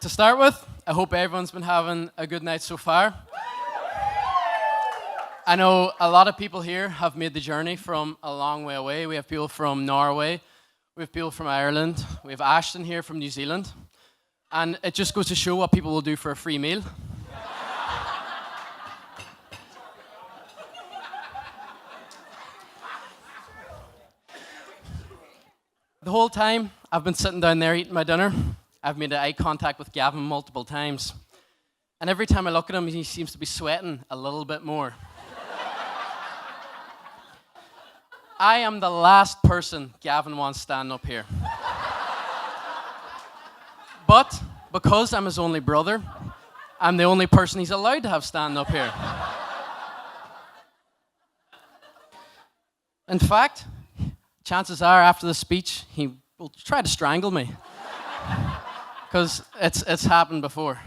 To start with, I hope everyone's been having a good night so far. I know a lot of people here have made the journey from a long way away. We have people from Norway, we have people from Ireland, we have Ashton here from New Zealand, and it just goes to show what people will do for a free meal. The whole time I've been sitting down there eating my dinner, I've made eye contact with Gavin multiple times. And every time I look at him, he seems to be sweating a little bit more. I am the last person Gavin wants standing up here. But because I'm his only brother, I'm the only person he's allowed to have standing up here. In fact, chances are after the speech, he will try to strangle me. Because it's happened before.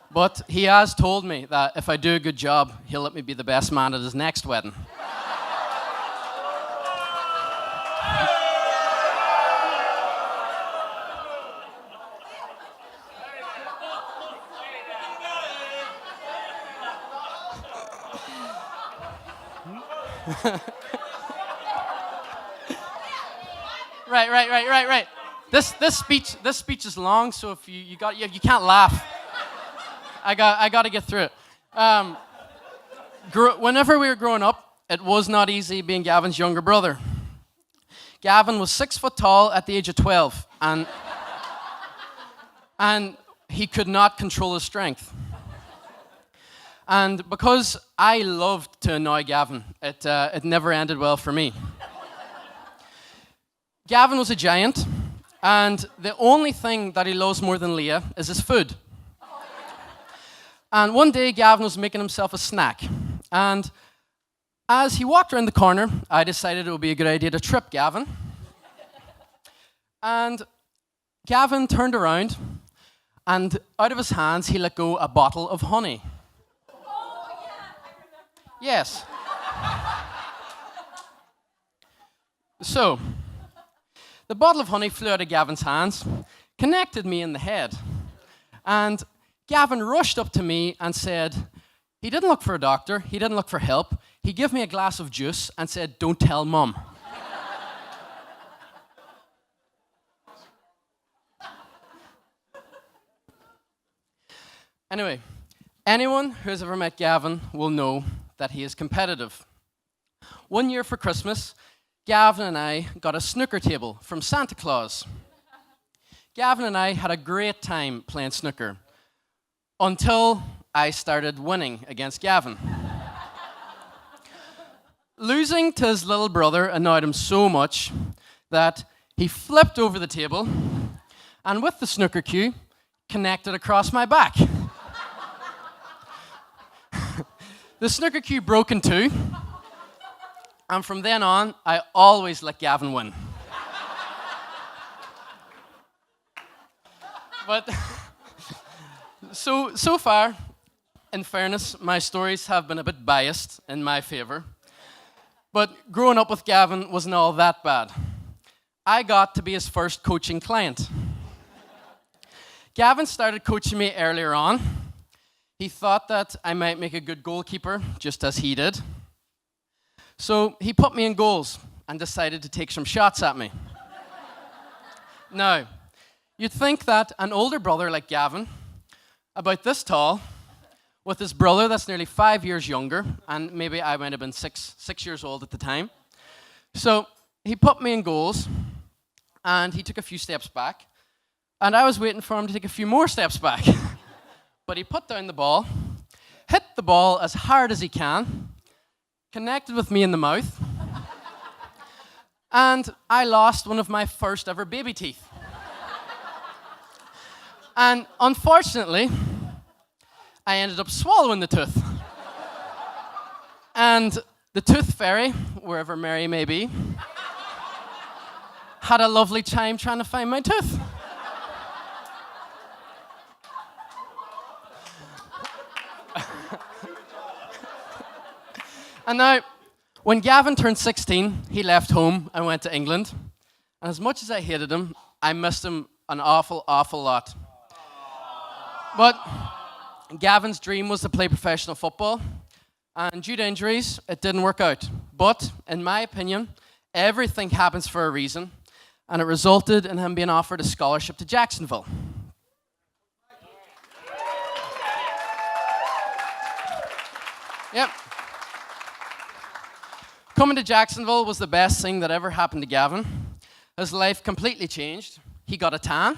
But he has told me that if I do a good job, he'll let me be the best man at his next wedding. Right. This speech is long, so if you can't laugh. I got to get through it. Whenever we were growing up, it was not easy being Gavin's younger brother. Gavin was 6 foot tall at the age of 12, and he could not control his strength. And because I loved to annoy Gavin, it never ended well for me. Gavin was a giant, and the only thing that he loves more than Leah is his food. And one day, Gavin was making himself a snack. And as he walked around the corner, I decided it would be a good idea to trip Gavin. And Gavin turned around, and out of his hands, he let go a bottle of honey. Yes. So, the bottle of honey flew out of Gavin's hands, connected me in the head, and Gavin rushed up to me and said, he didn't look for a doctor, he didn't look for help, he gave me a glass of juice and said, "Don't tell Mum." Anyway, anyone who has ever met Gavin will know that he is competitive. One year for Christmas, Gavin and I got a snooker table from Santa Claus. Gavin and I had a great time playing snooker until I started winning against Gavin. Losing to his little brother annoyed him so much that he flipped over the table and with the snooker cue, connected across my back. The snooker cue broke in two. And from then on, I always let Gavin win. But so far, in fairness, my stories have been a bit biased in my favor. But growing up with Gavin wasn't all that bad. I got to be his first coaching client. Gavin started coaching me earlier on. He thought that I might make a good goalkeeper, just as he did. So he put me in goals and decided to take some shots at me. Now, you'd think that an older brother like Gavin, about this tall, with his brother that's nearly 5 years younger, and maybe I might have been six years old at the time. So he put me in goals, and he took a few steps back, and I was waiting for him to take a few more steps back. But he put down the ball, hit the ball as hard as he can, connected with me in the mouth, and I lost one of my first ever baby teeth. And unfortunately, I ended up swallowing the tooth. And the tooth fairy, wherever Mary may be, had a lovely time trying to find my tooth. And now, when Gavin turned 16, he left home and went to England. And as much as I hated him, I missed him an awful, awful lot. But Gavin's dream was to play professional football, and due to injuries, it didn't work out. But, in my opinion, everything happens for a reason, and it resulted in him being offered a scholarship to Jacksonville. Yep. Coming to Jacksonville was the best thing that ever happened to Gavin. His life completely changed. He got a tan.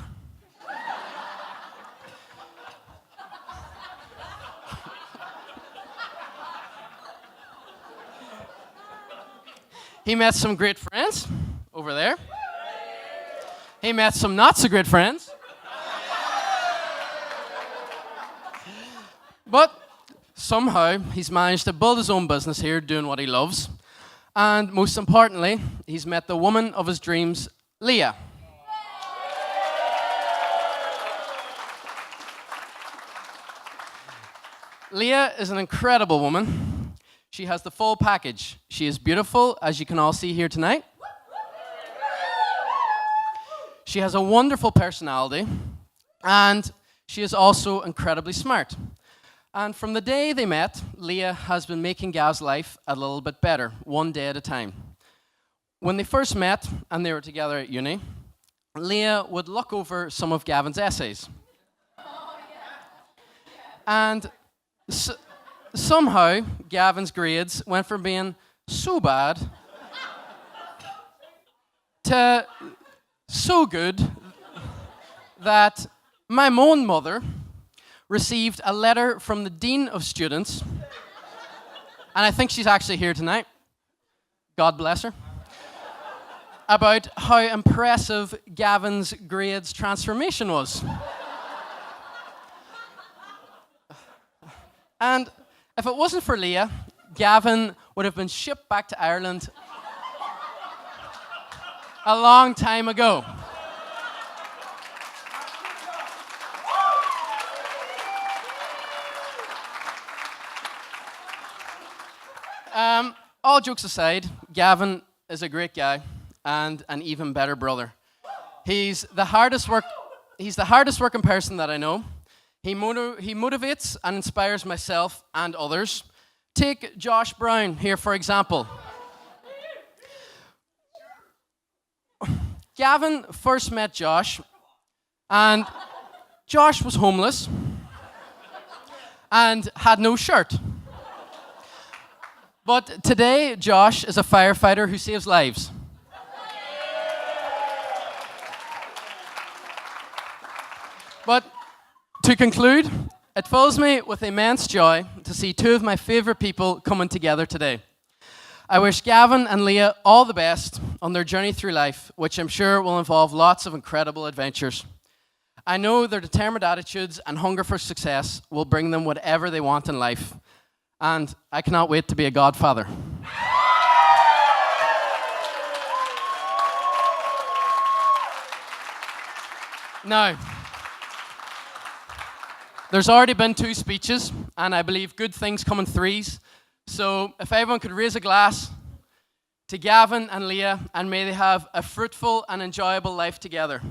He met some great friends over there. He met some not so great friends. But somehow he's managed to build his own business here doing what he loves. And most importantly, he's met the woman of his dreams, Leah. Leah is an incredible woman. She has the full package. She is beautiful, as you can all see here tonight. She has a wonderful personality, and she is also incredibly smart. And from the day they met, Leah has been making Gav's life a little bit better, one day at a time. When they first met and they were together at uni, Leah would look over some of Gavin's essays. And somehow, Gavin's grades went from being so bad to so good that my own mother received a letter from the Dean of Students, and I think she's actually here tonight, God bless her, about how impressive Gavin's grades transformation was. And if it wasn't for Leah, Gavin would have been shipped back to Ireland a long time ago. All jokes aside, Gavin is a great guy and an even better brother. He's the hardest working person that I know. He motivates and inspires myself and others. Take Josh Brown here, for example. Gavin first met Josh, and Josh was homeless and had no shirt. But today, Josh is a firefighter who saves lives. But to conclude, it fills me with immense joy to see two of my favorite people coming together today. I wish Gavin and Leah all the best on their journey through life, which I'm sure will involve lots of incredible adventures. I know their determined attitudes and hunger for success will bring them whatever they want in life. And I cannot wait to be a godfather. Now, there's already been 2 speeches, and I believe good things come in threes. So if everyone could raise a glass to Gavin and Leah, and may they have a fruitful and enjoyable life together.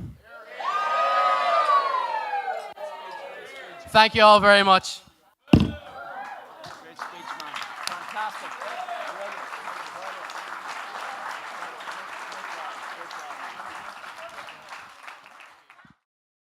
Thank you all very much.